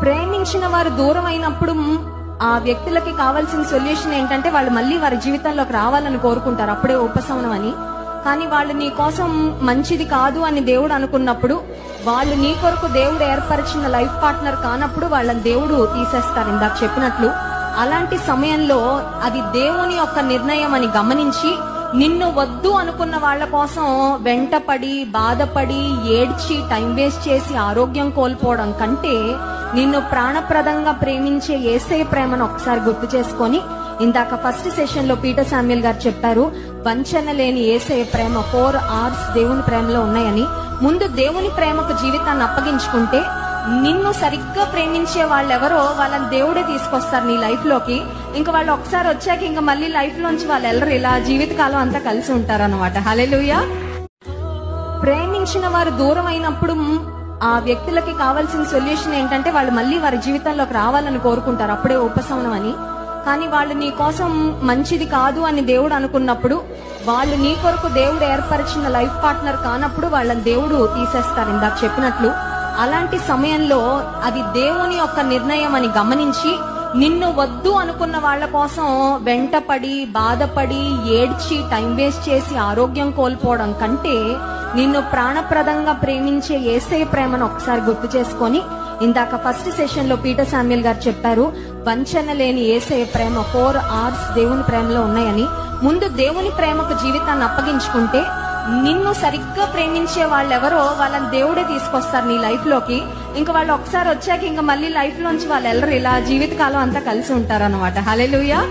ప్రేమించిన వారు దూరం అయినప్పుడు ఆ వ్యక్తులకి కావాల్సిన సొల్యూషన్ ఏంటంటే వాళ్ళు మళ్ళీ వారి జీవితంలోకి రావాలని కోరుకుంటారు, అప్పుడే ఉపశమనం అని. కానీ వాళ్ళు నీ కోసం మంచిది కాదు అని దేవుడు అనుకున్నప్పుడు, వాళ్ళు నీ కొరకు దేవుడు ఏర్పరిచిన లైఫ్ పార్ట్నర్ కానప్పుడు వాళ్ళని దేవుడు తీసేస్తారు. ఇందాక చెప్పినట్లు అలాంటి సమయంలో అది దేవుని యొక్క నిర్ణయం అని గమనించి, నిన్ను వద్దు అనుకున్న వాళ్ళ కోసం వెంటపడి బాధపడి ఏడ్చి టైం వేస్ట్ చేసి ఆరోగ్యం కోల్పోవడం కంటే, నిన్ను ప్రాణప్రదంగా ప్రేమించే యేసయ్య ప్రేమను ఒకసారి గుర్తు చేసుకొని, ఇందాక ఫస్ట్ సెషన్ లో పీటర్ శామ్యూల్ గారు చెప్పారు, వంచన లేని యేసయ్య ప్రేమ 4 R's దేవుని ప్రేమలో ఉన్నాయని. ముందు దేవుని ప్రేమకు జీవితాన్ని అప్పగించుకుంటే, నిన్ను సరిగ్గా ప్రేమించే వాళ్ళెవరో వాళ్ళని దేవుడే తీసుకొస్తారు నీ లైఫ్ లోకి. ఇంకా వాళ్ళు ఒకసారి వచ్చాక ఇంకా మళ్ళీ లైఫ్ లోంచి వాళ్ళు వెళ్ళరు, ఇలా జీవితకాలం అంతా కలిసి ఉంటారు అనమాట. హల్లెలూయా. ప్రేమించిన వారు దూరం అయినప్పుడు ఆ వ్యక్తులకి కావాల్సిన సొల్యూషన్ ఏంటంటే వాళ్ళు మళ్ళీ వారి జీవితంలోకి రావాలని కోరుకుంటారు, అప్పుడే ఉపశమనం అని. కానీ వాళ్ళు నీ కోసం మంచిది కాదు అని దేవుడు అనుకున్నప్పుడు, వాళ్ళు నీ కొరకు దేవుడు ఏర్పరిచిన లైఫ్ పార్ట్నర్ కానప్పుడు వాళ్ళని దేవుడు తీసేస్తారు. ఇందాక చెప్పినట్లు అలాంటి సమయంలో అది దేవుని యొక్క నిర్ణయం అని గమనించి, నిన్ను వద్దు అనుకున్న వాళ్ళ కోసం వెంటపడి బాధపడి ఏడ్చి టైం వేస్ట్ చేసి ఆరోగ్యం కోల్పోవడం కంటే, నిన్ను ప్రాణప్రదంగా ప్రేమించే యేసయ్య ప్రేమను ఒకసారి గుర్తు చేసుకొని, ఇందాక ఫస్ట్ సెషన్ లో పీటర్ శామ్యూల్ గారు చెప్పారు, వంచన లేని యేసయ్య ప్రేమ 4 R's దేవుని ప్రేమలో ఉన్నాయని. ముందు దేవుని ప్రేమకు జీవితాన్ని అప్పగించుకుంటే, నిన్ను సరిగ్గా ప్రేమించే వాళ్ళెవరో వాళ్ళని దేవుడే తీసుకొస్తారు నీ లైఫ్ లోకి. ఇంకా వాళ్ళు ఒకసారి వచ్చాక ఇంకా మళ్ళీ లైఫ్ లోంచి వాళ్ళు వెళ్ళరు, ఇలా జీవితకాలం అంతా కలిసి ఉంటారు అనమాట. హల్లెలూయా.